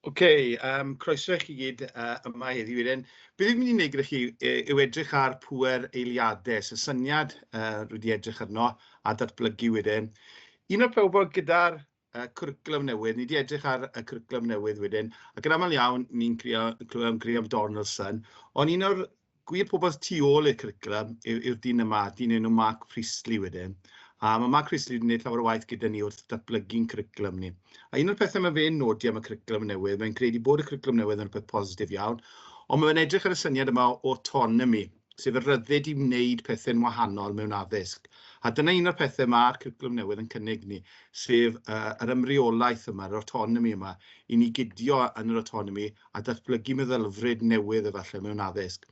Croeso i chi gyd yma heddiw wedyn. Beth yw'n mynd i wneud gyda chi yw edrych ar pŵer eiliadau. So syniad rwy wedi edrych arno a datblygu wedyn. Un o'r pobl gyda'r cwricwlwm newydd, ni wedi edrych ar y cwricwlwm newydd wedyn, ac yn aml iawn ni'n clywed am Grym Donaldson, ond un o'r gwir pobl tu ôl i'r cwricwlwm yw'r dyn yma, dyn enw Mark Priestley wedyn. A mae Mark Priestley wedi gwneud llawer o waith gyda ni wrth datblygu'n cwricwlwm ni. A un o'r pethau mae fe'n nodi am y cwricwlwm newydd, mae'n credu bod y cwricwlwm newydd yn rhywbeth positif iawn, ond mae'n edrych ar y syniad yma o autonomy, sef y ryddid i wneud pethau'n wahanol mewn addysg. A dyna un o'r pethau mae'r cwricwlwm newydd yn cynnig ni, sef yr ymreolaeth yma, yr autonomy yma, i ni gydio yn yr autonomy a datblygu meddylfryd newydd efallai mewn addysg.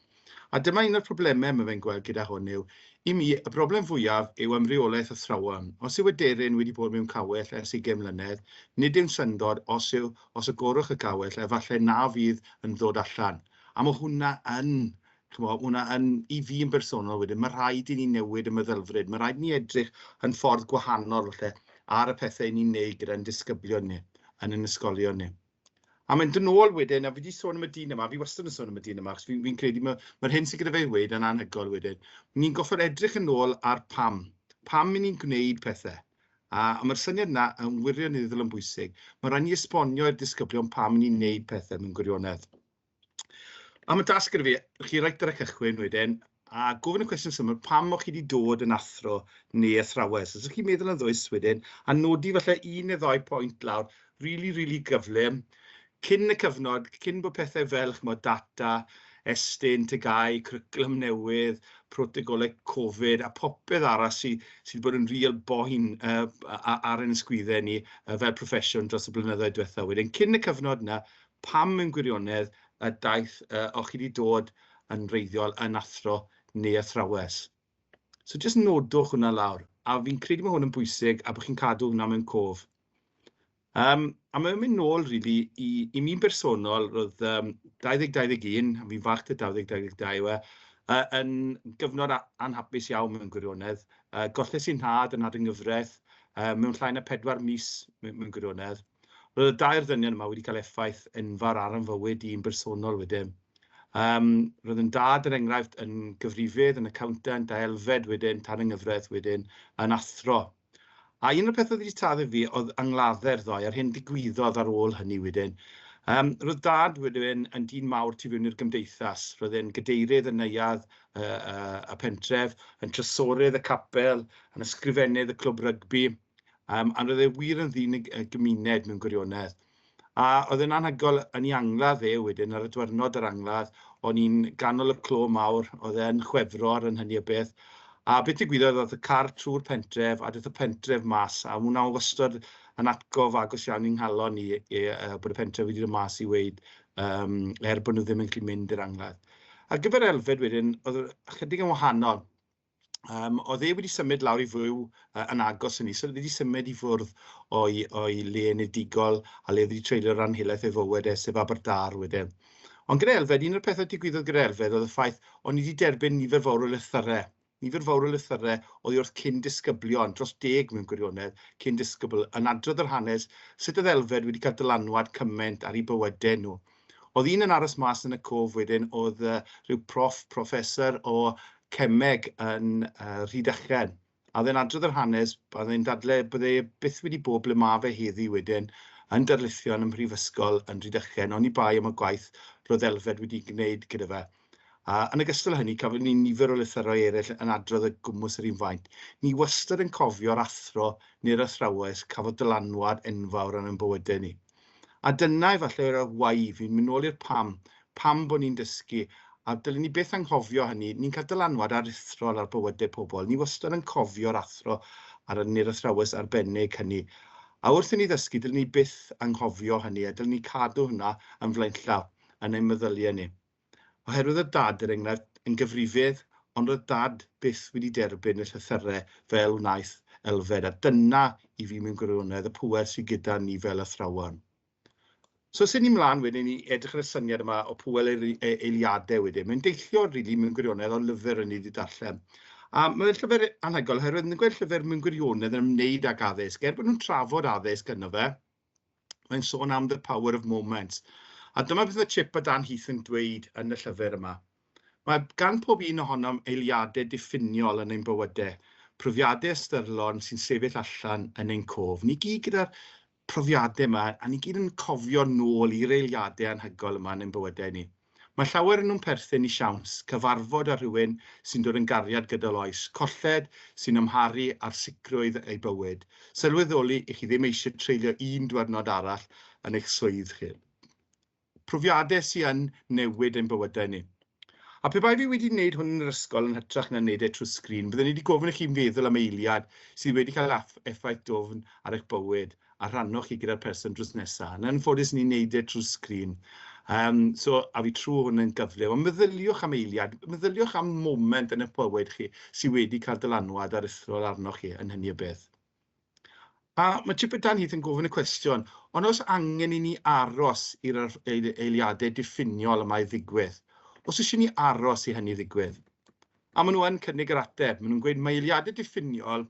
A dyma un o'r problemau mae fe'n gweld gyda hwn yw, i mi, y broblem fwyaf yw ymreolaeth athrawon. Os yw aderyn wedi bod mewn cawell ers 20 mlynedd, nid yw'n syndod os agorwch y cawell, efallai na fydd yn ddod allan. A mae hwnna yn, i fi yn bersonol wedyn, mae rhaid i ni newid y meddylfryd, mae rhaid i ni edrych yn ffordd gwahanol ar y pethau ni'n neud gyda'n disgyblion ni, yn ein ysgolion ni. A mae'n dod nôl wedyn, a fi wedi sôn am y dyn yma, fi wastad yn sôn am y dyn yma, achos fi'n credu mae'r hyn sydd gyda fe wedi yn anhygoel wedyn. Ni'n goffod edrych yn ôl ar pam. Pam i ni'n gwneud pethau. A mae'r syniad yna yn wirioneddol yn bwysig. Mae rhaid ni esbonio i'r disgyblion pam ni'n gwneud pethau mewn gwirionedd. A mae dasg gyda fi, chi reit ar y cychwyn wedyn, a gofyn y cwestiwn syml, pam o'ch chi wedi dod yn athro neu athrawes? Os ych chi'n meddwl yn ddwys wedyn, a nodi falle un neu ddau pwynt lawr, really gyflym, cyn y cyfnod, cyn bod pethau fel data, estyn, tygau, cwricwlwm newydd, protocolau Covid a popeth arall sydd bod yn real boen ar ein ysgwyddau ni fel proffesiwn dros y blynyddoedd diwethaf wedyn. Cyn y cyfnod yna, pam mewn gwirionedd y daeth o'ch chi wedi dod yn wreiddiol yn athro neu athrawes. So jyst nodwch hwnna lawr. A fi'n credu mae hwn yn bwysig a bod chi'n cadw hwnna mewn cof. A mae'n mynd nôl, rili, i mi'n bersonol, roedd 2021, a fi'n falch dy 2022, yn gyfnod anhapus iawn mewn gwirionedd. Golles i'n nhad yn nghyfraith, mewn llai na 4 mis mewn gwirionedd. Roedd y 2 ddynion yma wedi cael effaith enfawr ar yn fywyd i'n bersonol wedyn. Roedd yn dad yn enghraifft yn gyfrifydd, yn accountant, a elfed wedyn, tan nghyfraith wedyn, yn athro. A un o'r pethau wedi taddu fi oedd angladdau'r ddoi a'r hyn digwyddodd ar ôl hynny wedyn. Roedd dad wedyn yn dyn mawr tu fewn i'r gymdeithas. Roedd e'n gadeirydd yn neuadd y pentref, yn trysorydd y capel, yn ysgrifennydd y clwb rygbi, a roedd e wir yn ddyn y gymuned mewn gwirionedd. A oedd e'n anhygoel yn ei angladd wedyn, ar y diwrnod yr angladd, o'n i'n ganol y clo mawr, oedd e'n chwefror yn hynny o beth. A beth digwyddodd oedd y car trwy'r pentref a daeth y pentref mas, a hwnna wastad yn atgof agos iawn i'n nghalon ni bod y pentref wedi dod mas i weid bod nhw ddim yn gallu mynd i'r angladd. Ar gyfer elfed wedyn, oedd ychydig yn wahanol. Oedd wedi symud lawr i fyw yn agos yn ni, so oedd wedi symud i ffwrdd o'i le unedigol a le wedi treulio'r anhelaeth ei fywyd sef Aberdâr wedyn. Ond gyda elfed, un o'r pethau digwyddodd gyda elfed oedd y ffaith o'n i wedi derbyn nifer fawr o lythyrau. Nifer fawr o lythyrau oedd wrth cyn disgyblion, dros 10 mewn gwirionedd, cyn disgybl, yn adrodd yr hanes sut oedd elfed wedi cael dylanwad cymaint ar ei bywydau nhw. Oedd un yn aros mas yn y cof wedyn, oedd rhyw proffesor o Cymraeg yn Rhydychen. A oedd e'n adrodd yr hanes, a oedd e'n dadlau bod e byth wedi bod ble mae fe heddi wedyn, yn darlithio yn Mhrifysgol yn Rhydychen, ond i bai am y gwaith roedd elfed wedi gwneud gyda fe. A yn ogystal â hynny, cafod ni nifer o lythyrau eraill yn adrodd y gwmws yr un faint. Ni wastad yn cofio'r athro neu'r athrawes cafod dylanwad enfawr yn ein bywydau ni. A dyna efallai yw'r wai, fi'n mynd nôl i'r pam bod ni'n dysgu, a dylen ni byth anghofio hynny, ni'n cael dylanwad aruthrol ar bywydau pobl. Ni wastad yn cofio'r athro neu'r athrawes arbennig hynny. A wrth i ni ddysgu, dylen ni byth anghofio hynny, a dylen ni cadw hwnna yn flaenllaw yn ein meddyliau ni. Oherwydd y dad yr enghraifft yn gyfrifydd, ond roedd dad byth wedi derbyn y llythyrau fel wnaeth elfed. A dyna i fi mewn gwirionedd y pŵer sydd gyda ni fel athrawon. So sy'n ni mlaen wedyn i edrych ar y syniad yma o pŵer eiliadau wedyn. Mae'n deillio rili mewn gwirionedd o lyfr yn ei darllen. A mae'n llyfr anhygoel, oherwydd yn gweld llyfr mewn gwirionedd yn ymwneud ag addysg. Bod nhw'n trafod addysg yno fe, Mae'n sôn am the power of moments. A dyma beth y Chip a Dan Heath yn dweud yn y llyfr yma. Mae gan pob un ohonom eiliadau diffiniol yn ein bywydau, profiadau ystyrlon sy'n sefyll allan yn ein cof. Ni gyd gyda'r profiadau yma, a ni gyd yn cofio nôl i'r eiliadau anhygoel yma yn ein bywydau ni. Mae llawer yn nhw'n perthyn i siawns, cyfarfod â rhywun sy'n dod yn gariad gydol oes, colled sy'n amharu ar sicrwydd ei bywyd, sylweddoli i chi ddim eisiau treulio un diwrnod arall yn eich swydd chi. Profiadau sy'n newid ein bywydau ni. A pe bai fi wedi wneud hwn yn yr ysgol yn hytrach na wneud e trwy sgrin, byddwn ni wedi gofyn i chi'n feddwl am eiliad sydd wedi cael effaith dofn ar eich bywyd a rhannoch chi gyda'r person drws nesaf. Yn anffodus ni'n wneud e trwy sgrin. A fi trwy hwn yn gyfle. Ond meddyliwch am eiliad, meddyliwch am moment yn y bywyd chi sydd wedi cael dylanwad aruthrol arnoch chi yn hynny o beth. A mae Chip a Dan Heath yn gofyn y cwestiwn, ond oes angen i ni aros i'r eiliadau diffiniol yma i ddigwydd? Os eisiau ni aros i hynny ddigwydd? A maen nhw yn cynnig yr ateb. Maen nhw'n gweud mae eiliadau diffiniol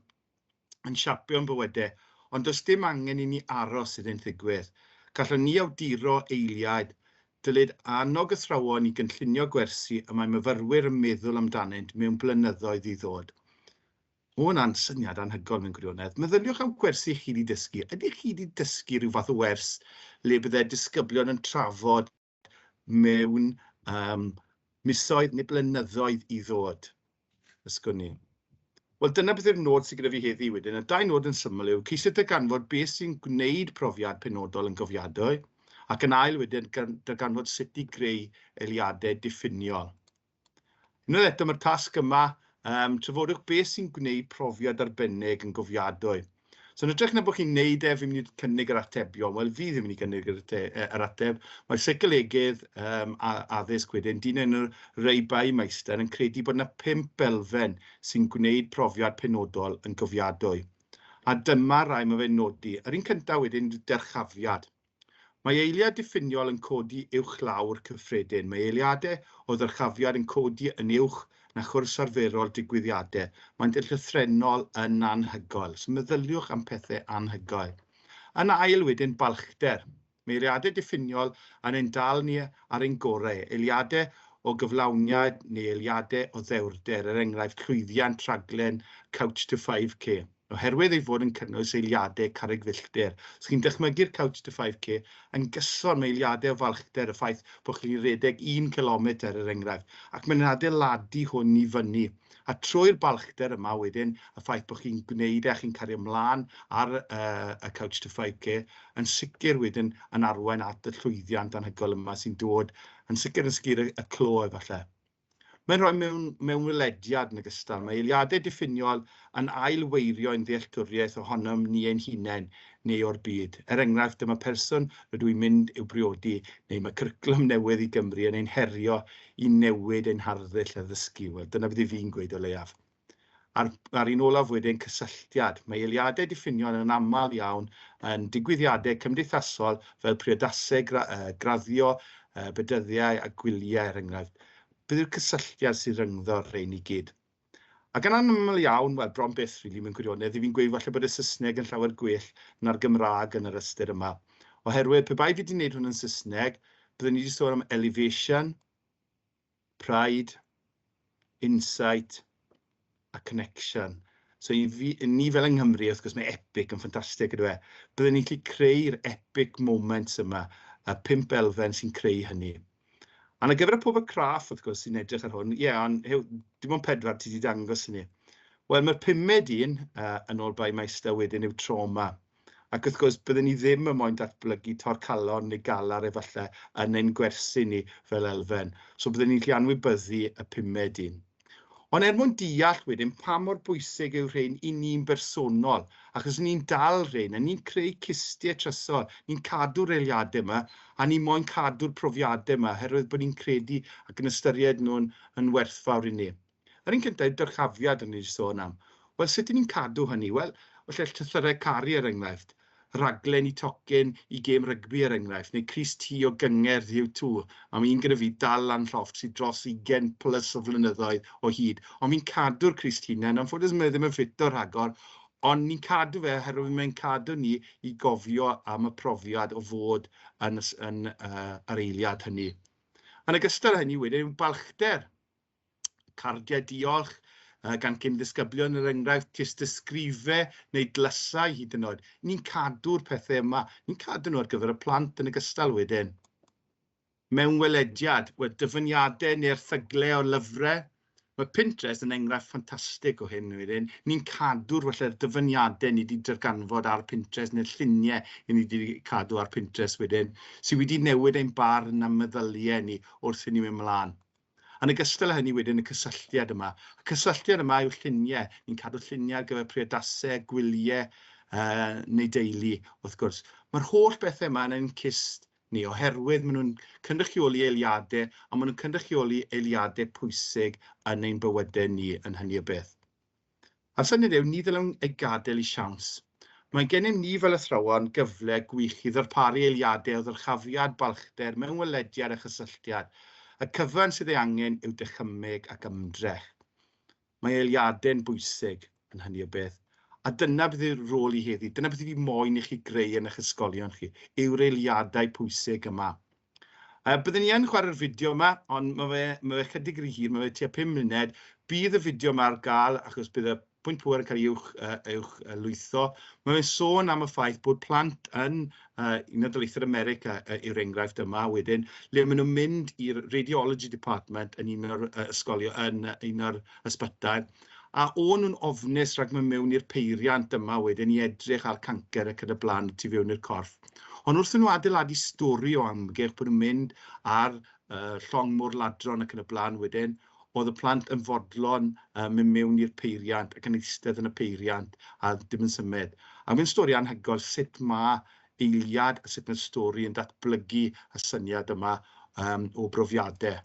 yn siapio'n bywydau, ond does dim angen i ni aros iddynt ddigwydd. Gallwn ni awduro eiliad, dylid annog athrawon i gynllunio gwersi y mae myfyrwyr yn meddwl amdanynt mewn blynyddoedd i ddod. O hwnna'n syniad anhygoel mewn gwirionedd. Meddyliwch am gwersi chi wedi dysgu. Ydych chi wedi dysgu rhyw fath o wers le byddai disgyblion yn trafod mewn misoedd neu blynyddoedd i ddod? Ysgwn ni. Wel, dyna beth yw'r nod sydd gyda fi heddi wedyn. Y dau nod yn syml yw ceisio darganfod beth sy'n gwneud profiad penodol yn gofiadwy, ac yn ail wedyn darganfod sut i greu eiliadau diffiniol. Unwaith eto mae'r tasg yma, trafodwch beth sy'n gwneud profiad arbennig yn gofiadwy. So yn edrych na bod chi'n neud fi'n mynd i cynnig yr atebion. Wel, fi ddim yn mynd i cynnig yr ateb. Mae seicolegydd addysg wedyn, dyn yn rei bai meister yn credu bod yna 5 elfen sy'n gwneud profiad penodol yn gofiadwy. A dyma rai mae fe'n nodi. Yr un cyntaf wedyn dyrchafiad. Mae eiliad diffiniol yn codi uwch lawr cyffredin. Mae eiliadau o ddyrchafiad yn codi yn uwch na chwrs arferol digwyddiadau. Mae'n llythrenol yn anhygoel. So meddyliwch am pethau anhygoel. Yn ail wedyn balchder. Mae eiliadau diffiniol yn ein dal ni ar ein gorau. Eiliadau o gyflawniad neu eiliadau o ddewrder. Enghraifft llwyddiant rhaglen Couch to 5K. Oherwydd ei fod yn cynnwys eiliadau carreg filltir. So chi'n dychmygu'r Couch to 5K yn gyson mae eiliadau o falchder, y ffaith bod chi'n rhedeg 1 kilometr enghraifft, ac mae'n adeiladu hwn i fyny. A trwy'r balchder yma wedyn, y ffaith bod chi'n gwneud a chi'n cario ymlaen ar y Couch to 5K, yn sicr wedyn yn arwain at y llwyddiant anhygoel yma sy'n dod, yn sicr yn sgil y clo efallai. Mae'n rhoi mewn welediad yn ogystal. Mae eiliadau diffiniol yn ailweirio ein ddealltwriaeth ohonom ni ein hunain neu o'r byd. Enghraifft, dyma person rydw i'n mynd i'w briodi, neu mae cwricwlwm newydd i Gymru yn ein herio i newid ein harddull addysgu. Wel, dyna beth fi'n gweud o leiaf. Ar un olaf wedyn cysylltiad. Mae eiliadau diffiniol yn aml iawn yn digwyddiadau cymdeithasol fel priodasau graddio, bedyddiau a gwyliau enghraifft. Bydd yw'r cysylltiad sy'n rhyngddo'r rhain i gyd. Ac yn aml iawn, wel, bron beth rili mewn gwirionedd, fi'n gweud falle bod y Saesneg yn llawer gwell na'r Gymraeg yn yr ystyr yma. Oherwydd, pe bai fi wedi gwneud hwn yn Saesneg, byddwn ni wedi sôn am elevation, pride, insight a connection. So ni fel yng Nghymru, wrth gwrs, mae epic yn ffantastig ydw e. Byddwn ni'n gallu creu'r epic moments yma, a 5 elfen sy'n creu hynny. A na gyfer y pob y craff, wrth gwrs, sy'n edrych ar hwn, ond dim ond 4 ti wedi dangos hynny. Wel, mae'r 5ed un yn ôl bai meister wedyn yw trauma. Ac wrth gwrs, byddwn ni ddim yn moyn datblygu torcalon neu galar efallai yn ein gwersi ni fel elfen. So byddwn ni'n gallu anwybyddu y 5ed un. Ond mwyn deall wedyn pa mor bwysig yw rhain i ni'n bersonol, achos ni'n dal rhain, a ni'n creu cistiau trysol, ni'n cadw'r eiliadau yma, a ni'n moyn cadw'r profiadau yma, oherwydd bod ni'n credu ac yn ystyried nhw'n werthfawr i ni. Yr un cyntaf, dyrchafiad yn ei sôn am. Wel, sut ni'n cadw hynny? Wel, felly llythyrau caru enghraifft, raglen i tocyn i gêm rygbi enghraifft, neu Crys T o gyngerdd U2. A mi'n gyda fi dal lan llofft sydd dros 20+ o flynyddoedd o hyd. Ond mi'n cadw'r Crys T yna, yn ffodus mae ddim yn ffit o rhagor, ond ni'n cadw fe oherwydd mae'n cadw ni i gofio am y profiad o fod yn yr eiliad hynny. Yn ogystal â hynny wedyn, yw balchder, cardiau diolch gan cyn-disgyblion yr enghraifft, tystysgrifau neu dlysau hyd yn oed. Ni'n cadw'r pethau yma, ni'n cadw nhw ar gyfer y plant yn ogystal wedyn. Mewn welediad, dyfyniadau neu'r thyglau o lyfrau. Mae Pinterest yn enghraifft ffantastig o hyn wedyn. Ni'n cadw'r dyfyniadau ni wedi darganfod ar Pinterest neu'r lluniau ni wedi cadw ar Pinterest wedyn, sydd wedi newid ein barn am meddyliau ni wrth i ni mynd mlaen. Yn ogystal â hynny wedyn y cysylltiad yma. Y cysylltiad yma yw lluniau. Ni'n cadw lluniau ar gyfer priodasau, gwyliau neu deulu, wrth gwrs. Mae'r holl bethau yma yn ein cyst ni oherwydd maen nhw'n cynrychioli eiliadau a maen nhw'n cynrychioli eiliadau pwysig yn ein bywydau ni yn hynny o beth. A syniad yw, ni ddylwn ei gadael i siawns. Mae gennym ni fel athrawon gyfle gwych i ddarparu eiliadau o ddyrchafiad balchder mewn welediad a chysylltiad. Y cyfan sydd ei angen yw dychymyg ac ymdrech. Mae eiliadau'n bwysig yn hynny o beth. A dyna bydd yw'r rôl i heddi. Dyna bydd fi moyn i chi greu yn eich ysgolion chi, yw'r eiliadau pwysig yma. Byddwn ni yn chwarae'r fideo yma, ond mae fe chydig rhy hir, mae fe tua 5 munud. Bydd y fideo yma ar gael, achos bydd y pwynt pŵer yn cael ei lwytho. Mae fe'n sôn am y ffaith bod plant yn un o Daleithiau'r America yw'r enghraifft yma wedyn, le maen nhw'n mynd i'r Radiology Department yn un o'r ysgolion, yn un o'r ysbytau, a o'n nhw'n ofnus rhag mynd mewn i'r peiriant yma wedyn i edrych ar cancer ac yn y blaen tu fewn i'r corff. Ond wrth nhw adeiladu stori o amgylch bod nhw'n mynd ar llong môr ladron ac yn y blaen wedyn, oedd y plant yn fodlon mynd mewn i'r peiriant ac yn eistedd yn y peiriant a dim yn symud. A mae'n stori anhygoel sut mae eiliad a sut mae'r stori yn datblygu y syniad yma o brofiadau.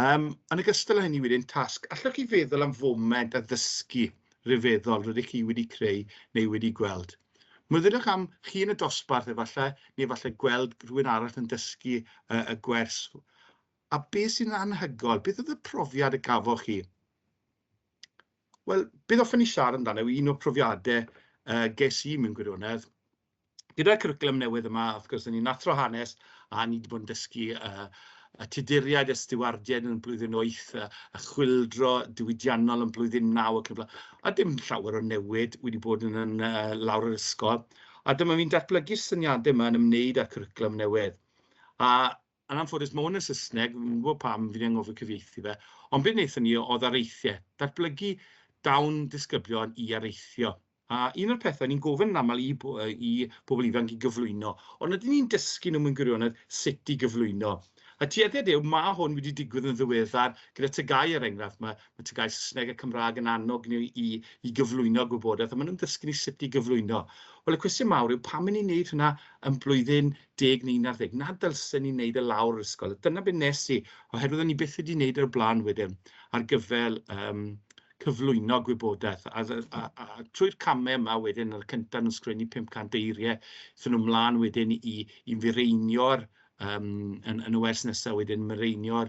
Yn ogystal â hynny wedyn tasg, allwch chi feddwl am foment a ddysgu rhyfeddol rydych chi wedi creu neu wedi gweld. Meddylwch am chi yn y dosbarth efallai, neu efallai gweld rhywun arall yn dysgu y gwers. A beth sy'n anhygoel, beth oedd y profiad y gafoch chi? Wel, beth hoffwn ni siarad amdano yw un o profiadau ges I mewn gwirionedd. Gyda'r cwricwlwm newydd yma, wrth gwrs, ni'n athro hanes a ni wedi bod yn dysgu y tuduriaid y stiwardiad yn blwyddyn 8, y chwildro diwydiannol yn blwyddyn 9, a dim llawer o newid wedi bod yn lawr yr ysgol. A dyma fi'n datblygu'r syniadau yma yn ymwneud â'r cwricwlwm newydd. A yn anffodus, mae hwn yn Saesneg, fi'n gwybod pam fi'n anghofio cyfieithu fe, ond beth wnaethon ni oedd areithiau, datblygu dawn disgyblion i areithio. A un o'r pethau ni'n gofyn yn aml i bobl ifanc i gyflwyno, ond ydyn ni'n dysgu nhw mewn gwirionedd sut i gyflwyno. A tueddiad yw, mae hwn wedi digwydd yn ddiweddar gyda tygau er enghraifft. Mae tygau Saesneg a Cymraeg yn annog ni i gyflwyno gwybodaeth, a maen nhw'n dysgu ni sut i gyflwyno. Wel, y cwestiwn mawr yw pam ni'n neud hwnna yn blwyddyn 10 neu 11? Na dylsen ni'n neud y lawr yr ysgol. Dyna beth nes I, oherwydd ni byth wedi neud yr blaen wedyn ar gyfer cyflwyno gwybodaeth. A trwy'r camau yma wedyn, ar y cyntaf nhw'n sgwennu 500 eiriau, ddyn nhw mlaen wedyn i mireinio'r yn y wers nesaf wedyn mireinio'r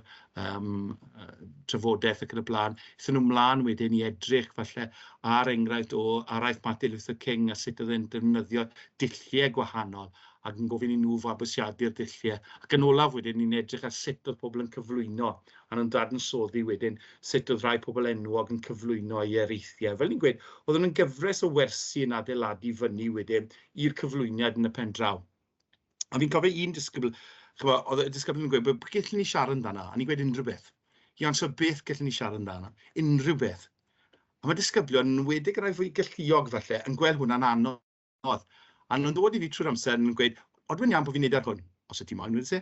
trafodaeth ac yn y blaen. Ddyn nhw mlaen wedyn i edrych falle ar enghraifft o araith Martin Luther King a sut oedd e'n defnyddio dulliau gwahanol ac yn gofyn I nhw fabwysiadu'r dulliau. Ac yn olaf wedyn ni'n edrych ar sut oedd pobl yn cyflwyno a nhw'n dadansoddi wedyn sut oedd rhai pobl enwog yn cyflwyno I areithiau. Fel ni'n gweud, oedd nhw'n gyfres o wersi yn adeiladu fyny wedyn i'r cyflwyniad yn y pen draw. A fi'n cofio un disgybl, oedd y disgybl yn gweud, beth gallwn ni siarad amdano? A ni'n gweud unrhyw beth. Iawn, so beth gallwn ni siarad amdano? Unrhyw beth. A mae disgyblion yn wedig rai fwy galluog falle yn gweld hwnna'n anodd. A nhw'n dod I fi trwy'r amser yn gweud, odw'n iawn bod fi'n neud ar hwn, os ydy moyn, wedi se?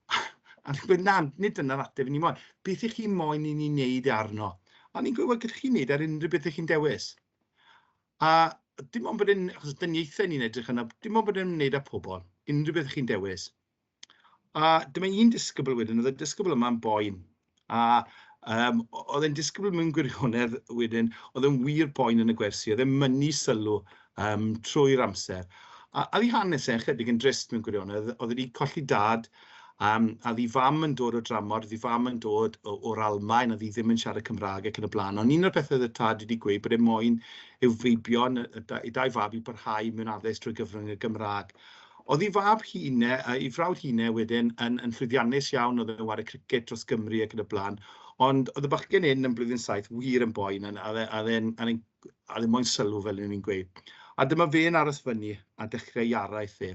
A ni'n gweud, na, nid dyna'r ateb ni moyn. Beth I chi moyn I ni wneud arno? A ni'n gweud, wel, gallwch chi wneud ar unrhyw beth I chi'n dewis. A dim ond bod yn, achos dyniaethau ni'n edrych yna, dim ond bod yn wneud â pobl, unrhyw beth chi'n dewis. A dyma un disgybl wedyn, oedd y disgybl yma'n boen. A oedd e'n disgybl mewn gwirionedd wedyn, oedd e'n wir boen yn y gwersi, oedd e'n mynnu sylw trwy'r amser. A ddi hanes e'n chydig yn drist mewn gwirionedd, oedd wedi colli dad, A ddi fam yn dod o dramor, ddi fam yn dod o'r Almaen, a ddi ddim yn siarad Cymraeg ac yn y blaen. Ond un o'r pethau y tad wedi gweud bod e moyn i'w feibion i dau fab i barhau mewn addysg trwy gyfrwng y Gymraeg. Oedd ei fab hynau, ei frawd hynau wedyn yn llwyddiannus iawn oedd yn wario cricet dros Gymru ac yn y blaen. Ond oedd y bachgen hyn yn blwyddyn 7 wir yn boen, a dde moyn sylw fel ni'n gweud. A dyma fe'n aros fyny a dechrau iaraith e.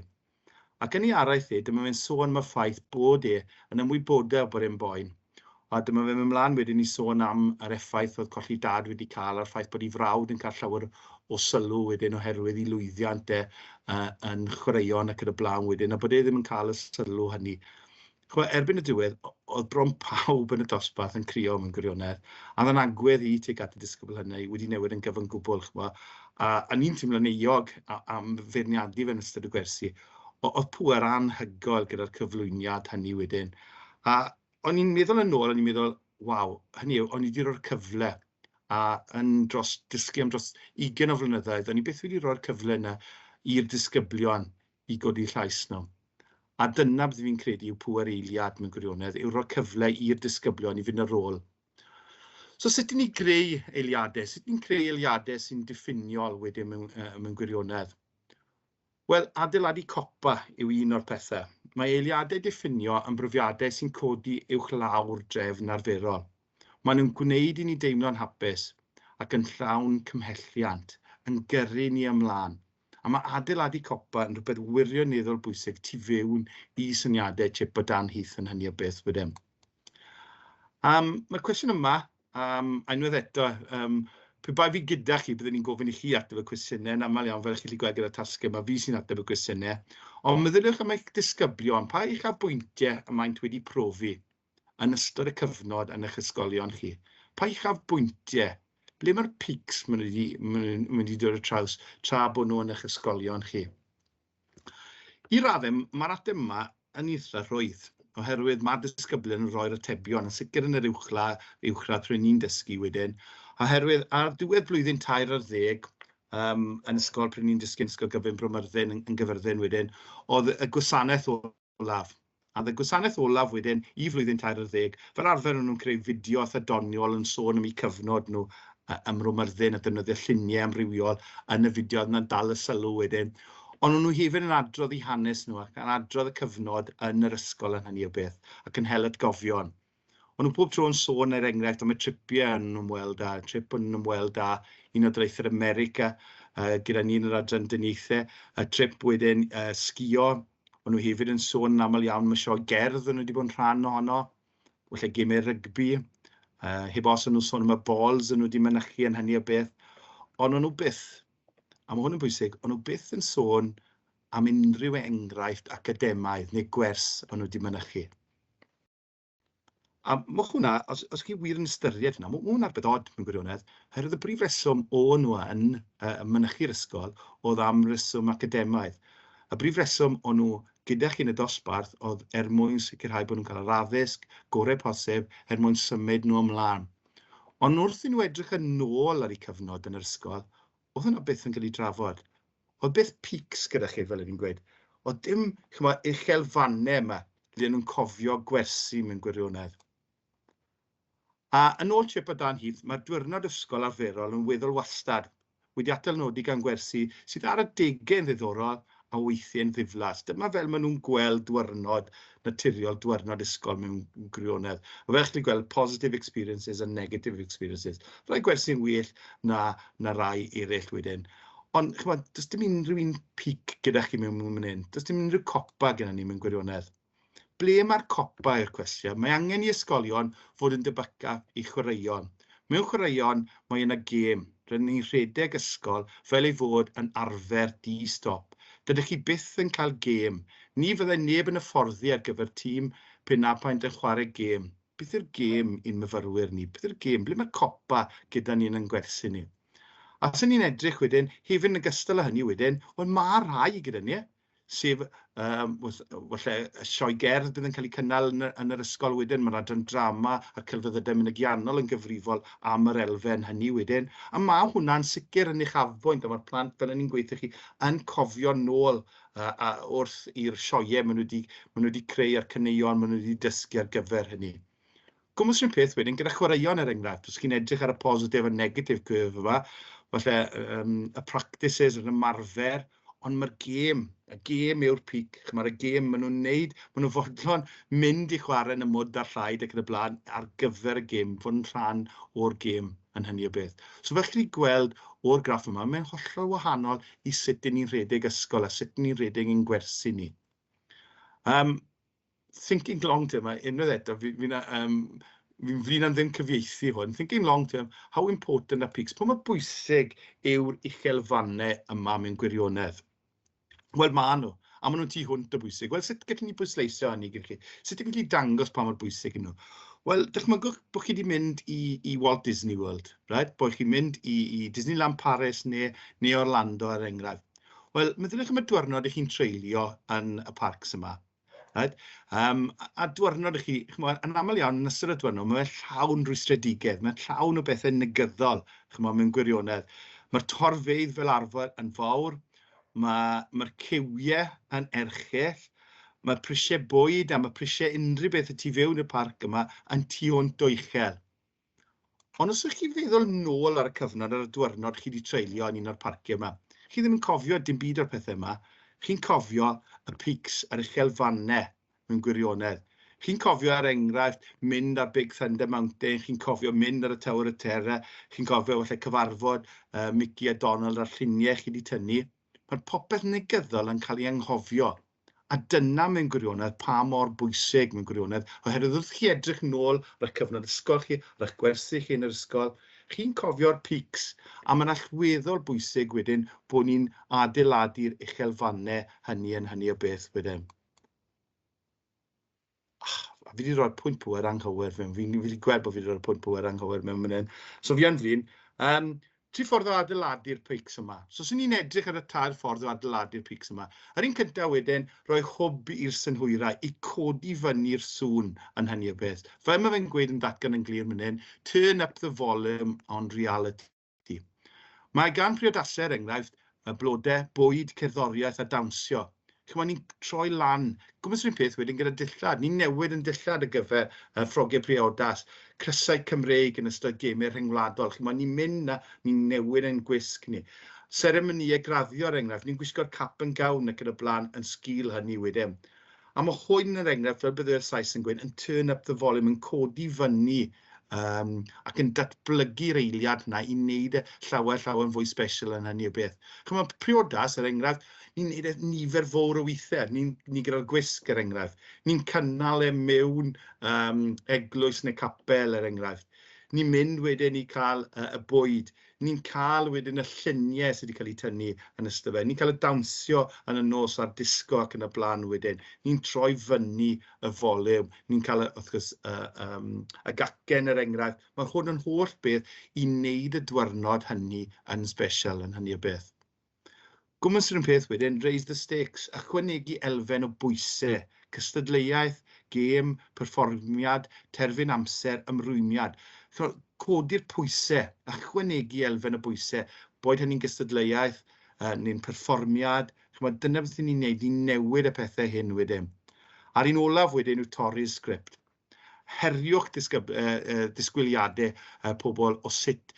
Ac yn ei araith e, dyma fe'n sôn am y ffaith bod e yn ymwybodol bod e'n boen. A dyma fe'n mynd mlaen wedyn i sôn am yr effaith oedd colli dad wedi cael, a'r ffaith bod ei frawd yn cael llawer o sylw wedyn oherwydd ei lwyddiant yn chwaraeon ac yn y blaen wedyn, a bod e ddim yn cael y sylw hynny. Erbyn y diwedd, oedd bron pawb yn y dosbarth yn crio mewn gwirionedd, a dda'n agwedd i tuag at y disgybl hynny wedi newid yn gyfan gwbl. A ni'n teimlo'n euog am feirniadu fe'n ystod y gwersi. Oedd pŵer anhygoel gyda'r cyflwyniad hynny wedyn. A o'n i'n meddwl yn ôl, o'n i'n meddwl, waw, hynny yw, o'n i wedi rhoi'r cyfle dysgu am dros 20 o flynyddoedd, o'n i beth wedi rhoi'r cyfle yna i'r disgyblion i godi llais nhw. A dyna beth fi'n credu yw pŵer eiliad mewn gwirionedd, yw rhoi'r cyfle i'r disgyblion i fynd ar ôl. So sut ni'n greu eiliadau? Sut ni'n creu eiliadau sy'n diffiniol wedyn mewn gwirionedd? Wel, adeiladu copa yw un o'r pethau. Mae eiliadau diffinio yn brofiadau sy'n codi uwch lawr drefn arferol. Maen nhw'n gwneud i ni deimlo'n hapus ac yn llawn cymhelliant, yn gyrru ni ymlaen. A mae adeiladu copa yn rhywbeth wirioneddol bwysig tu fewn i syniadau chip o dan Heath yn hynny o beth wedyn. Mae'r cwestiwn yma, unwaith eto, pe bai fi gyda chi, byddwn ni'n gofyn i chi ateb y cwestiynau, yn aml iawn fel chi wedi gweld gyda'r tasgau, mae fi sy'n ateb y cwestiynau. Ond meddyliwch am eich disgyblion, pa eich afbwyntiau y maent wedi profi yn ystod y cyfnod yn eich ysgolion chi? Pa eich afbwyntiau? Ble mae'r peaks maen nhw wedi dod o traws tra bod nhw yn eich ysgolion chi? I raddau, mae'r ateb yma yn eitha rhwydd, oherwydd mae'r disgyblion yn rhoi'r atebion, yn sicr yn yr uwchradd rwy'n ni'n dysgu wedyn, oherwydd ar diwedd blwyddyn 2 ar 10, yn ysgol pryd ni'n dysgu'n ysgol gyfyn Bromyrddin yn Gyfyrddin wedyn, oedd y gwasanaeth olaf. A y gwasanaeth olaf wedyn i flwyddyn 2 ar 10, fel arfer nhw'n creu fideo ddoniol yn sôn am eu cyfnod nhw ym Mromyrddin a defnyddio lluniau amrywiol yn y fideo yna'n dal y sylw wedyn. Ond nhw hefyd yn adrodd eu hanes nhw ac yn adrodd y cyfnod yn yr ysgol yn hynny o beth ac yn hel atgofion. Ond nhw pob tro yn sôn er enghraifft am y tripiau yn ymweld â, trip yn ymweld â un o dreithwyr America gyda ni'n yr adran dynieithau, y trip wedyn sgio, ond nhw hefyd yn sôn yn aml iawn am y sioe gerdd yn nhw wedi bod yn rhan ohono, falle gemau rygbi, heb os yn nhw sôn am y bols yn nhw wedi mynychu yn hynny o beth, ond nhw byth, a mae hwn yn bwysig, ond nhw byth yn sôn am unrhyw enghraifft academaidd neu gwers o'n nhw wedi mynychu. A mae hwnna, os chi wir yn ystyried hynna, mae hwnna'n arbed od mewn gwirionedd, oherwydd y brif reswm o nhw yn mynychu'r ysgol oedd am reswm academaidd. Y brif reswm o'n nhw gyda chi yn y dosbarth oedd mwyn sicrhau bod nhw'n cael yr addysg, gorau posib, mwyn symud nhw ymlaen. Ond wrth i nhw edrych yn ôl ar eu cyfnod yn yr ysgol, oedd hwnna byth yn cael ei drafod. Oedd byth peaks gyda chi fel ydyn gweud. Oedd dim uchelfannau yma lle nhw'n cofio gwersi mewn gwirionedd. A yn ôl chip o dan Heath, mae'r diwrnod ysgol arferol yn weddol wastad, wedi atalnodi gan gwersi sydd ar y degau'n ddiddorol a weithiau'n ddiflas. Dyma fel maen nhw'n gweld diwrnod naturiol, diwrnod ysgol mewn gwirionedd. A fel chi'n gweld positive experiences a negative experiences. Rai gwersi'n well na rai eraill wedyn. Ond, does dim unrhyw un peak gyda chi mewn hyn. Does dim unrhyw copa gyda ni mewn gwirionedd. Ble mae'r copa i'r cwestiwn? Mae angen i ysgolion fod yn debyca i chwaraeon. Mewn chwaraeon, mae yna gêm. Rydyn ni'n rhedeg ysgol fel ei fod yn arfer di-stop. Dydych chi byth yn cael gêm. Ni fyddai neb yn hyfforddi ar gyfer tîm pe na paent yn chwarae gêm. Beth yw'r gêm i'n myfyrwyr ni? Beth yw'r gêm? Ble mae'r copa gyda ni'n yng gwersi ni? A sy'n ni'n edrych wedyn, hefyd yn ogystal â hynny wedyn, ond mae rhai gyda ni, sef falle y sioe gerdd bydd yn cael ei cynnal yn yr ysgol wedyn. Mae'r adran drama a'r celfyddydau mynygiannol yn gyfrifol am yr elfen hynny wedyn. A mae hwnna'n sicr yn uchafbwynt, a mae'r plant, fel ni'n gweithio chi, yn cofio nôl wrth i'r sioeau maen nhw wedi creu a'r caneuon maen nhw wedi dysgu ar gyfer hynny. Gwmws rhywun peth wedyn, gyda chwaraeon enghraifft, os chi'n edrych ar y positif a negatif curve yma, falle y practices, yr ymarfer, ond mae'r y gêm yw'r peak. Mae'r gêm maen nhw'n neud, maen nhw fodlon mynd i chwarae yn y mwd a'r llaid ac yn y blaen ar gyfer y gêm, fod yn rhan o'r gêm yn hynny o beth. So fel chi'n gweld o'r graff yma, mae'n hollol wahanol i sut ni'n rhedeg ysgol a sut ni'n rhedeg ein gwersi ni. Thinking long term, unwaith eto, fi'n flin am ddim cyfieithu hwn. Thinking long term, how important are peaks? Pa mor bwysig yw'r uchelfannau yma mewn gwirionedd? Wel, maen nhw, a maen nhw'n tu hwnt o bwysig. Wel, sut gallwn ni bwysleisio hynny gyda chi? Sut ydych chi'n dangos pa mor bwysig yn nhw? Wel, dychmygwch bod chi wedi mynd i Walt Disney World, right? Bod chi'n mynd i Disneyland Paris neu Orlando ar enghraifft. Wel, meddylwch am y diwrnod ych chi'n treulio yn y parcs yma. Right? A diwrnod chi, yn aml iawn yn ystod y diwrnod, mae'n llawn rwystredigaeth, mae'n llawn o bethau negyddol mewn gwirionedd. Mae'r torfeydd fel arfer yn fawr, mae'r cywiau yn erchill, mae prisiau bwyd a mae prisiau unrhyw beth y tu fewn y parc yma yn tu hwnt o uchel. Ond os ydych chi feddwl nôl ar y cyfnod ar y diwrnod chi wedi treulio yn un o'r parciau yma, chi ddim yn cofio dim byd o'r pethau yma, chi'n cofio y peaks ar uchelfannau mewn gwirionedd. Chi'n cofio ar enghraifft mynd ar Big Thunder Mountain, chi'n cofio mynd ar y Tower of Terror, chi'n cofio falle cyfarfod Mickey a Donald a'r lluniau chi wedi tynnu. Mae'r popeth negyddol yn cael ei anghofio. A dyna mewn gwirionedd pa mor bwysig mewn gwirionedd, oherwydd wrth chi edrych nôl ar y cyfnod ysgol chi, ar eich gwersi chi yn yr ysgol, chi'n cofio'r peaks, a mae'n allweddol bwysig wedyn bod ni'n adeiladu'r uchelfannau hynny yn hynny o beth wedyn. Fi wedi rhoi'r pwynt pŵer anghywir fewn. Fi wedi gweld bod fi wedi rhoi'r pwynt pŵer anghywir mewn mynd. So fi yn flin. Tri ffordd o adeiladu'r peaks yma. So os ni'n edrych ar y tair ffordd o adeiladu'r peaks yma, yr un cyntaf wedyn, rhoi hwb i'r synhwyrau, i codi fyny'r sŵn yn hynny o beth. Fel mae fe'n gweud yn datgan yn glir mynd, turn up the volume on reality. Mae gan priodasau enghraifft, blodau, bwyd, cerddoriaeth a dawnsio. Chymod, ni'n troi lan. Gwmys rhywun peth wedyn gyda dillad. Ni'n newid yn dillad ar gyfer ffrogiau priodas, crysau Cymraeg yn ystod gemau rhyngwladol. Chymod, ni'n mynd a ni'n newid yn gwisg ni. Seremonïau graddio ar enghraifft, ni'n gwisgo'r cap yn gawn ac yn y blaen yn sgil hynny wedyn. A mae hwn yn enghraifft, fel byddai'r Sais yn gweud, yn turn up the volume, yn codi fyny ac yn datblygu'r eiliad yna i wneud y llawer fwy special yn hynny o beth. Chymod, priodas, er enghraifft, ni'n gwneud nifer fawr o weithiau. Ni gyda'r gwisg, er enghraifft. Ni'n cynnal mewn eglwys neu capel, er enghraifft. Ni'n mynd wedyn i cael y bwyd. Ni'n cael wedyn y lluniau sydd wedi cael eu tynnu yn ystod fe. Ni'n cael y dawnsio yn y nos a'r disgo ac yn y blaen wedyn. Ni'n troi fyny y volume. Ni'n cael y gacen, er enghraifft. Mae hwn yn holl beth i wneud y diwrnod hynny yn special yn hynny o beth. Gwmys rhywun peth wedyn, raise the stakes, ychwanegu elfen o bwysau, cystadleuaeth, gêm, perfformiad, terfyn amser, ymrwymiad. Codi'r pwysau, ychwanegu elfen o bwysau, boed hynny'n cystadleuaeth neu'n perfformiad. Dyna beth ni'n neud, ni'n newid y pethau hyn wedyn. A'r un olaf wedyn yw torri'r sgript. Heriwch disgwyliadau pobl o sut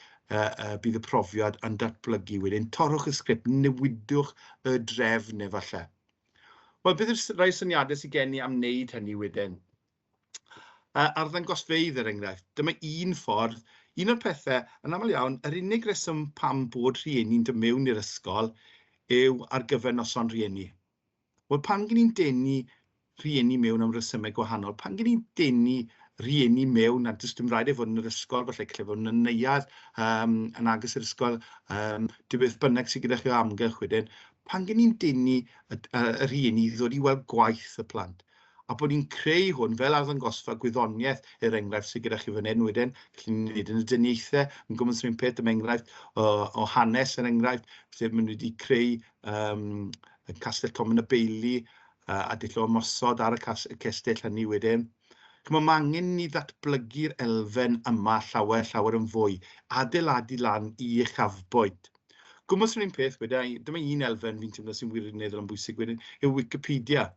bydd y profiad yn datblygu wedyn. Torrwch y sgript, newidwch y drefn efallai. Wel, bydd rai syniadau sydd gen i am wneud hynny wedyn. Arddangosfeydd, er enghraifft. Dyma un ffordd, un o'r pethau, yn aml iawn, yr unig reswm pam bod rhieni'n dod mewn i'r ysgol yw ar gyfer noson rhieni. Wel, pan gen i'n denu rhieni mewn am resymau gwahanol, pan gen i'n denu rhieni mewn, a does dim rhaid ei fod yn yr ysgol, falle lle fod yn neuadd yn agos i'r ysgol, dim beth bynnag sydd gyda chi o amgylch wedyn, pan gen i'n denu y rhieni ddod i weld gwaith y plant. A bod ni'n creu hwn fel arddangosfa gwyddoniaeth er enghraifft sydd gyda chi fan hyn wedyn, gallen ni'n neud yn y dynieithau, yn gwmws rhywun peth am enghraifft o hanes er enghraifft, sef maen nhw wedi creu Castell Tom yn y Beili, a dillo ymosod ar y castell hynny wedyn. Mae angen ni ddatblygu'r elfen yma llawer yn fwy, adeiladu lan i uchafbwynt. Gwmws yr un peth wedyn, dyma un elfen fi'n teimlo sy'n wirioneddol yn bwysig wedyn, yw Wikipedia.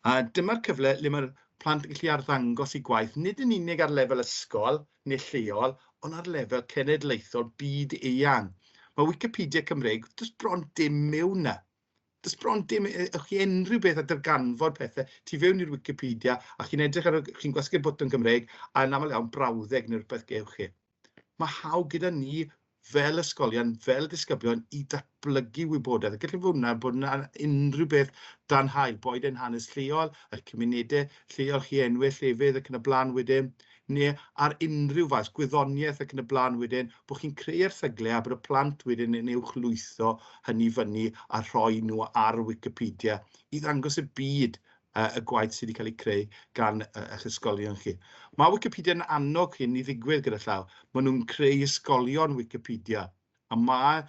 A dyma'r cyfle le mae'r plant yn gallu arddangos eu gwaith, nid yn unig ar lefel ysgol neu lleol, ond ar lefel cenedlaethol byd eang. Mae Wikipedia Cymraeg, does bron dim mewn na. Does bron dim, chi unrhyw beth a darganfod pethau, ti fewn i'r Wikipedia, a chi'n edrych ar, chi'n gwasgu'r bwtwm Cymraeg, a yn aml iawn brawddeg neu rhywbeth gewch chi. Mae haw gyda ni fel ysgolion, fel disgyblion, i datblygu wybodaeth. Gallai fod hwnna bod yna unrhyw beth dan hael, boed yn hanes lleol, y cymunedau lleol, chi enwau llefydd ac yn y blaen wedyn, neu ar unrhyw faes, gwyddoniaeth ac yn y blaen wedyn, bod chi'n creu erthyglau a bod y plant wedyn yn uwchlwytho hynny fyny a rhoi nhw ar Wikipedia i ddangos y byd y gwaith sydd wedi cael ei creu gan eich ysgolion chi. Mae Wikipedia yn annog hyn i ddigwydd gyda llaw. Maen nhw'n creu ysgolion Wikipedia. A mae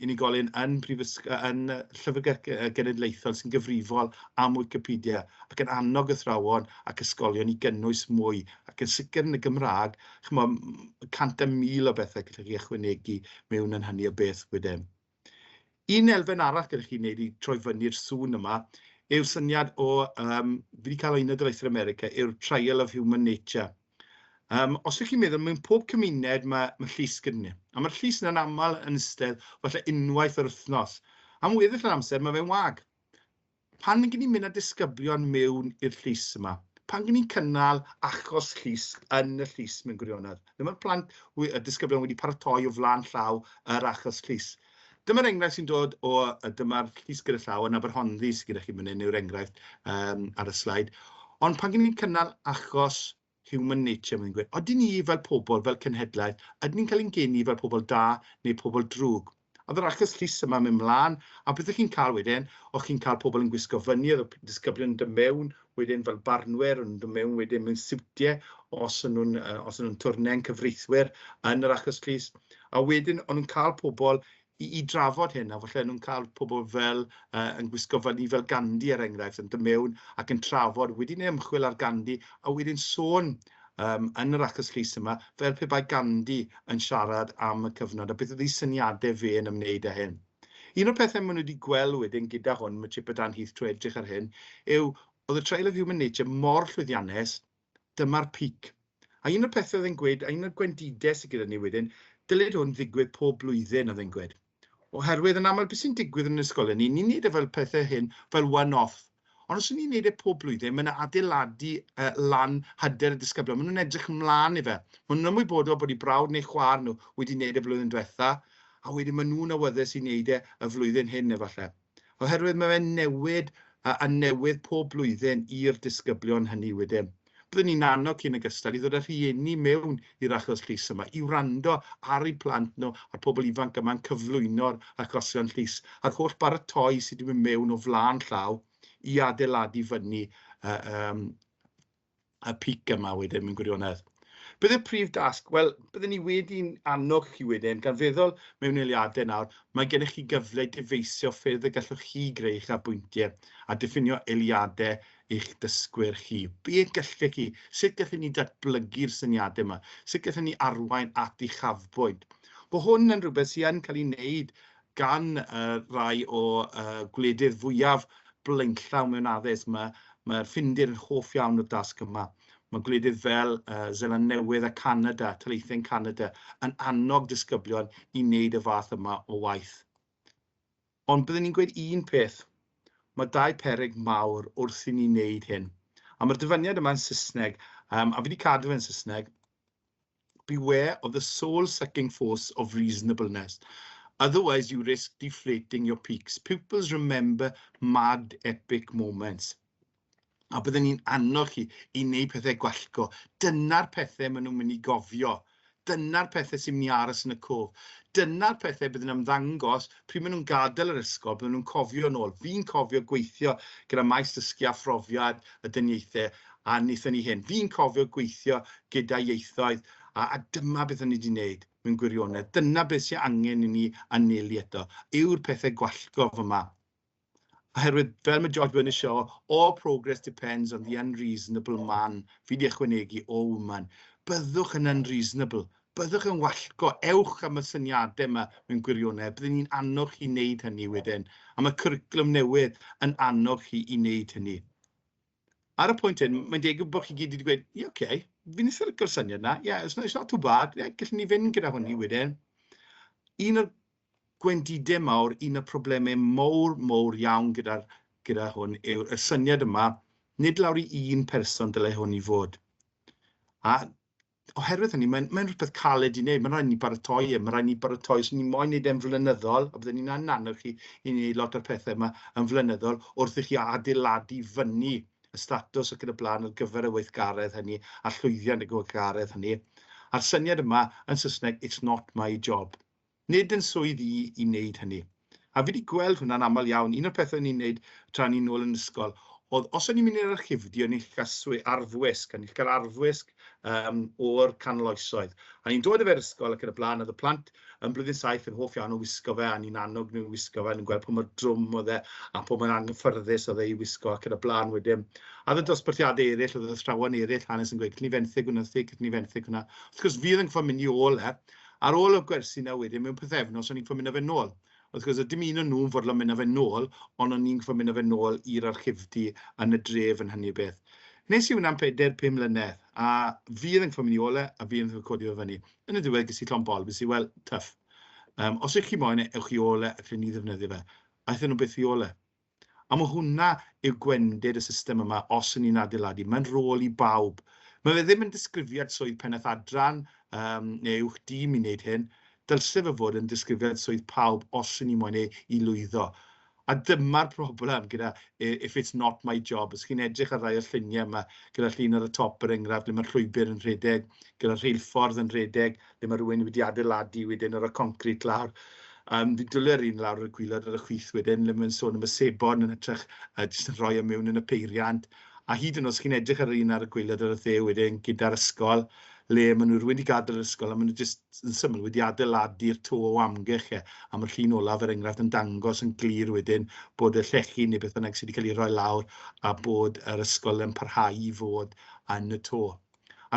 unigolyn yn Llyfrgell Genedlaethol sy'n gyfrifol am Wikipedia ac yn annog athrawon ac ysgolion i gynnwys mwy. Ac yn sicr yn y Gymraeg, cant a mil o bethau gallwch chi ychwanegu mewn yn hynny o beth wedyn. Un elfen arall gallwch chi wneud i troi fyny'r sŵn yma yw'r syniad o, fi wedi cael Unol Daleithiau America, yw'r Trial of Human Nature. Os ydych chi'n meddwl, mewn pob cymuned mae llys gyda ni. A mae'r llys yna'n aml yn ystod falle unwaith yr wythnos. Am weddill yr amser, mae fe'n wag. Pan gen i'n mynd â disgyblion mewn i'r llys yma? Pan gen i'n cynnal achos llys yn y llys mewn gwirionedd? Dyma'r plant, y disgyblion wedi paratoi o flaen llaw yr achos llys. Dyma'r enghraifft sy'n dod o, dyma'r llys gyda llaw yn Aberhonddu sydd gyda chi mynd yw'r enghraifft ar y slaid. Ond pan gen i'n cynnal achos human nature, mae'n gweud, oedden ni fel pobl, fel cenhedlaeth, ydyn ni'n cael ein geni fel pobl da neu pobl drwg. Oedd yr achos llys yma mynd mlaen, a beth ych chi'n cael wedyn, o'ch chi'n cael pobl yn gwisgo fyny, oedd y disgyblion yn dod mewn, wedyn fel barnwyr, yn dod mewn wedyn mewn siwtiau, os yn nhw'n twrnau'n cyfreithwyr yn yr achos llys. A wedyn, o'n nhw'n cael pobl i drafod hyn, a falle nhw'n cael pobl fel yn gwisgo fyny fel Gandhi er enghraifft, yn dod mewn ac yn trafod, wedyn ymchwil ar Gandhi, a wedyn sôn yn yr achos llys yma, fel pe bai Gandhi yn siarad am y cyfnod, a beth oedd ei syniadau fe yn ymwneud â hyn. Un o'r pethau maen nhw wedi gweld wedyn gyda hwn, mae Chip a Dan Heath trwy edrych ar hyn, yw, oedd y Trial of Human Nature mor llwyddiannus, dyma'r pic. A un o'r pethau oedd e'n gweud, a un o'r gwendidau sydd gyda ni wedyn, dylid hwn ddigwydd pob blwyddyn oedd e'n gweud. Oherwydd yn aml beth sy'n digwydd yn ysgolion ni, ni'n neud fel pethau hyn fel one-off. Ond os ni'n neud pob blwyddyn, mae'n adeiladu lan hyder y disgyblion. Maen nhw'n edrych ymlaen i fe. Maen nhw'n ymwybodol bod eu brawd neu chwaer nhw wedi neud y flwyddyn diwetha, a wedyn maen nhw'n awyddus i neud y flwyddyn hyn efallai. Oherwydd mae'n newid a newydd pob blwyddyn i'r disgyblion hynny wedyn. Byddwn ni'n annog cyn ogystal i ddod â rhieni mewn i'r achos llys yma, i wrando ar eu plant nhw a'r pobl ifanc yma'n cyflwyno'r achosion llys, a'r holl baratoi sydd wedi mynd mewn o flaen llaw i adeiladu fyny y pic yma wedyn mewn gwirionedd. Bydd y prif dasg? Wel, byddwn ni wedi'n annog chi wedyn, gan feddwl mewn eiliadau nawr, mae gennych chi gyfle i dyfeisio ffyrdd y gallwch chi greu eich abwyntiau a diffinio eiliadau eich dysgwyr chi. Be gallech chi? Sut gallwn ni datblygu'r syniadau yma? Sut gallwn ni arwain at ei chafbwynt? Bod hwn yn rhywbeth sydd yn cael ei wneud gan rai o gwledydd fwyaf blaenllaw mewn addysg. Mae'r Ffindir yn hoff iawn o'r dasg yma. Mae gwledydd fel Seland Newydd a Canada, Taleithiau'n Canada, yn annog disgyblion i wneud y fath yma o waith. Ond byddwn ni'n gweud un peth. Mae dau peryg mawr wrth i ni wneud hyn. A mae'r dyfyniad yma'n Saesneg, a fi wedi cadw fe'n Saesneg. Beware of the soul-sucking force of reasonableness. Otherwise, you risk deflating your peaks. Pupils remember mad, epic moments. A byddwn ni'n annog chi i wneud pethau gwallgo. Dyna'r pethau maen nhw'n mynd i gofio. Dyna'r pethau sy'n mynd i aros yn y cof. Dyna'r pethau byddwn nhw'n ymddangos pryd maen nhw'n gadael yr ysgol, byddwn nhw'n cofio nôl. Fi'n cofio gweithio gyda maes dysgu a phrofiad y dyniaethau a wnaethon ni hyn. Fi'n cofio gweithio gyda ieithoedd a dyma beth o'n i wedi wneud mewn gwirionedd. Dyna beth sy'n angen i ni anelu eto. Yw'r pethau gwallgo fyma. Oherwydd, fel mae George Bernard Shaw, all progress depends on the unreasonable man. Fi di ychwanegu, o woman. Byddwch yn unreasonable. Byddwch yn wallgo. Ewch am y syniadau yma mewn gwirionedd. Byddwn ni'n annog chi wneud hynny wedyn. A mae cwricwlwm newydd yn annog chi i wneud hynny. Ar y pwynt hyn, mae'n deg bod chi gyd wedi gweud, okay, fi'n eitha licio'r syniad yna. It's not too bad. Gallwn ni fynd gyda hwnni wedyn. Un o'r gwendidau mawr, un o'r problemau mawr iawn gyda hwn yw'r syniad yma, nid lawr i un person dylai hwn i fod. A oherwydd hynny, mae'n rhywbeth caled i wneud, mae'n rhaid ni baratoi, mae'n rhaid ni baratoi, os ni moyn wneud e'n flynyddol, a byddwn ni'n annog chi i wneud lot o'r pethau yma yn flynyddol, wrth i chi adeiladu fyny y statws ac yn y blaen ar gyfer y weithgaredd hynny, a llwyddiant y weithgaredd hynny. A'r syniad yma yn Saesneg, it's not my job. Nid yn swydd i wneud hynny. A fi wedi gweld hwnna'n aml iawn. Un o'r pethau ni'n wneud tra ni'n ôl yn ysgol, oedd os o'n i'n mynd i'r archifdio, ni'n cael arfwisg, a ni'n cael arfwisg o'r canol oesoedd. A ni'n dod efo'r ysgol ac yn y blaen, oedd y plant yn blwyddyn 7 yn hoff iawn o wisgo fe, a ni'n annog nhw'n wisgo fe, ni'n gweld pa mor drwm oedd e, a pa mor anghyffyrddus oedd e i wisgo ac yn y blaen wedyn. A oedd y dosbarthiadau eraill, oedd y athrawon eraill hanes yn gweud, cyn i fenthyg hwnna, cyn i fenthyg hwnna. Wrth gwrs, fydd yn ffordd mynd i ôl e, ar ôl y gwersi na wedyn, mewn pythefnos, o'n i'n ffordd mynd â fe nôl. Wrth gwrs, dim un o'n nhw'n fodlon mynd â fe nôl, ond o'n i'n ffordd mynd â fe nôl i'r archifdy yn y dref yn hynny beth. Nes i hwnna'n 4-5 mlynedd, a fydd yn ffordd mynd i ôl e, a fydd yn ffordd codi o fyny. Yn y diwedd, ges i llon bol, bys i, wel, tuff. Os ych chi moyn e, ewch i ôl e, ac yn ni ddefnyddio fe. A eithon nhw beth i ôl e. A mae hwnna yw gwendid y system yma os yn ni'n adeiladu. Mae'n rôl i bawb. Mae fe ddim yn disgrifiad swydd pennaeth adran neu uwch dîm i wneud hyn. Dylse fe fod yn disgrifiad swydd pawb os yn ni'n moyn i lwyddo. A dyma'r problem gyda if it's not my job. Os chi'n edrych ar rai o'r lluniau yma, gyda llun ar y top yr enghraifft, le mae'r llwybr yn rhedeg, gyda rheilffordd yn rhedeg, le mae rhywun wedi adeiladu wedyn ar y concrit lawr. Fi dwlu'r un lawr ar y gwylod ar y chwith wedyn, le mae'n sôn am y sebon yn hytrach jyst yn rhoi am mewn yn y peiriant. A hyd yn oes chi'n edrych ar un ar y gwylod ar y dde wedyn gyda'r ysgol, le maen nhw rhywun wedi gadael yr ysgol, a maen nhw jyst yn syml wedi adeiladu'r to o amgylch e, a mae'r llun olaf yr enghraifft yn dangos yn glir wedyn bod y llechi neu beth bynnag sydd wedi cael ei roi lawr a bod yr ysgol yn parhau i fod yn y to.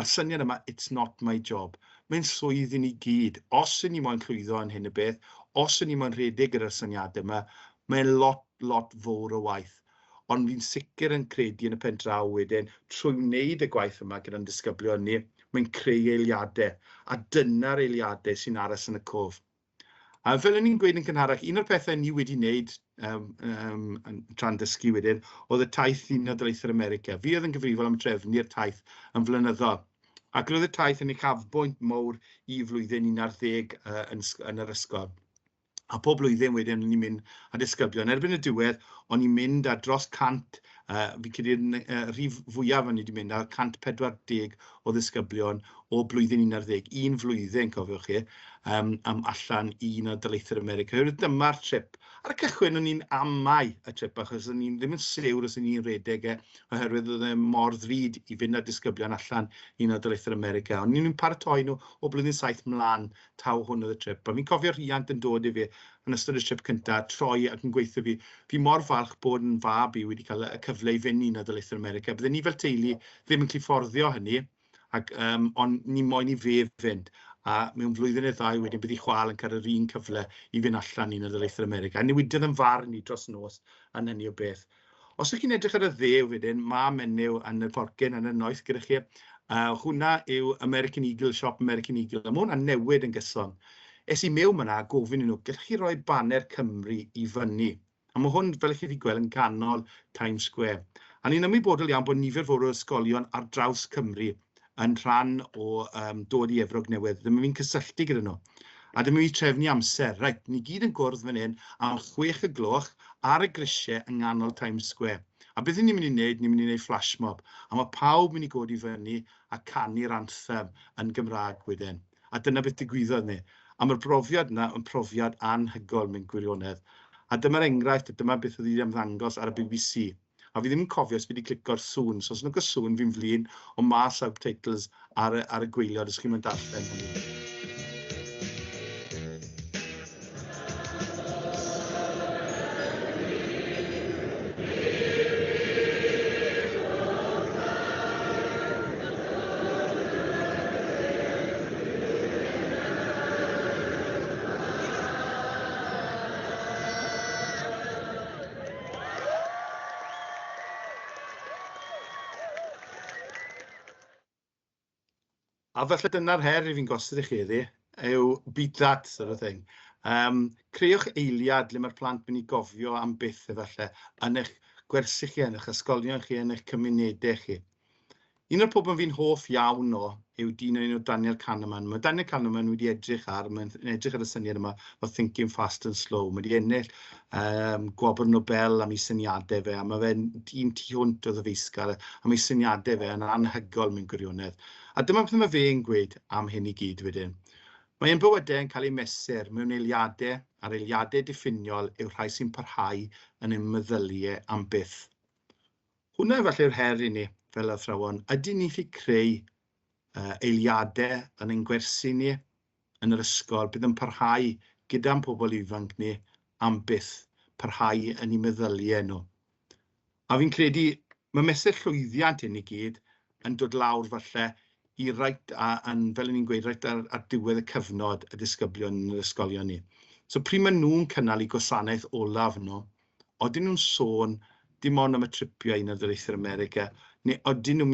A'r syniad yma, it's not my job. Mae'n swydd i ni gyd. Os yn ni moyn llwyddo yn hyn y beth, os yn ni moyn rhedeg gyda'r syniadau yma, mae'n lot fawr o waith. Ond fi'n sicr yn credu yn y pen draw wedyn, trwy wneud y gwaith yma gyda'n disgyblion ni, mae'n creu eiliadau, a dyna'r eiliadau sy'n aros yn y cof. A fel o'n i'n gweud yn cynharach, un o'r pethau ni wedi wneud tra'n dysgu wedyn, oedd y taith Unol Daleithiau'r America. Fi oedd yn gyfrifol am drefnu'r taith yn flynyddol. Ac roedd y taith yn uchafbwynt mawr i flwyddyn 11 yn yr ysgol. A pob blwyddyn wedyn o'n i'n mynd â disgyblion. Erbyn y diwedd, o'n i'n mynd â dros 100, fi credu'r rhif fwyaf o'n i wedi mynd â 140 o ddisgyblion o blwyddyn 11. Un flwyddyn, cofiwch chi, allan un o Daleithiau'r America. Dyma'r trip. Ar y cychwyn, o'n i'n amau y trip, achos o'n i'n ddim yn siwr os o'n i'n redeg oherwydd oedd e mor ddrud i fynd â disgyblion allan un o Daleithiau'r America. O'n i'n paratoi nhw o blwyddyn 7 mlaen taw hwn oedd y trip. A fi'n cofio rhiant yn dod i fi yn ystod y trip cyntaf, troi ac yn gweithio fi. Fi mor falch bod yn fab i wedi cael y cyfle i fynd un o Daleithiau'r America. Bydden ni fel teulu ddim yn cyfforddio hynny, ond ni moyn i fe fynd. A mewn flwyddyn neu ddau wedyn bydd i chwal yn cael yr un cyfle i fynd allan un o Daleithiau'r America. A newidiodd yn far ni dros nos yn hynny o beth. Os ydych chi'n edrych ar y dde wedyn, mae menyw yn y porcyn yn y noeth gyda chi. Hwna yw American Eagle, Shop American Eagle. A mae hwnna'n newid yn gyson. Es i mewn yna gofyn i nhw, gallwch chi roi baner Cymru i fyny. A mae hwn, fel chi wedi gweld, yn canol Times Square. A ni'n ymwybodol iawn bod nifer fawr o ysgolion ar draws Cymru yn rhan o dod i Efrog Newydd. Dyma fi'n cysylltu gyda nhw. A dyma fi trefnu amser. Reit, ni gyd yn gwrdd fan hyn am 6 y gloch ar y grisiau yng nghanol Times Square. A beth ni'n mynd i wneud? Ni'n mynd i wneud flash mob. A mae pawb mynd i godi fyny a canu'r anthem yn Gymraeg wedyn. A dyna beth digwyddodd ni. A mae'r brofiad yna yn profiad anhygoel mewn gwirionedd. A dyma'r enghraifft, dyma beth oedd wedi ymddangos ar y BBC. A fi ddim yn cofio os fi wedi clico'r sŵn. So os yw'n y sŵn fi'n flin o ma subtitles ar y gweiliod os chi'n mynd darllen hynny. A falle dyna'r her I fi'n gosod I chi heddi, yw beat that sort of thing. Creuwch eiliad le mae'r plant mynd I gofio am byth efallai yn eich gwersi chi, yn eich ysgolion chi, yn eich cymunedau chi. Un o'r pobl fi'n hoff iawn o yw dyn o'r enw Daniel Kahneman. Mae Daniel Kahneman wedi edrych ar y syniad yma o thinking fast and slow. Mae wedi ennill gwobr Nobel am ei syniadau fe, a mae fe'n dyn tu hwnt o ddyfeisgar am ei syniadau fe yn anhygoel mewn gwirionedd. A dyma beth mae fe'n gweud am hyn I gyd wedyn. Mae ein bywydau yn cael ei mesur mewn eiliadau, a'r eiliadau diffiniol yw'r rhai sy'n parhau yn ein meddyliau am byth. Hwna efallai'r her I ni fel athrawon. Ydyn ni gallu creu eiliadau yn ein gwersi ni yn yr ysgol bydd yn parhau gyda'n pobl ifanc ni am byth, parhau yn eu meddyliau nhw. A fi'n credu mae mesur llwyddiant hyn I gyd yn dod lawr falle I reit, fel ni'n gweud, reit ar diwedd y cyfnod y disgyblion yn yr ysgolion ni. So pryd maen nhw'n cynnal I gwasanaeth olaf nhw, odyn nhw'n sôn dim ond am y tripio Unol Daleithiau America, neu odyn nhw'n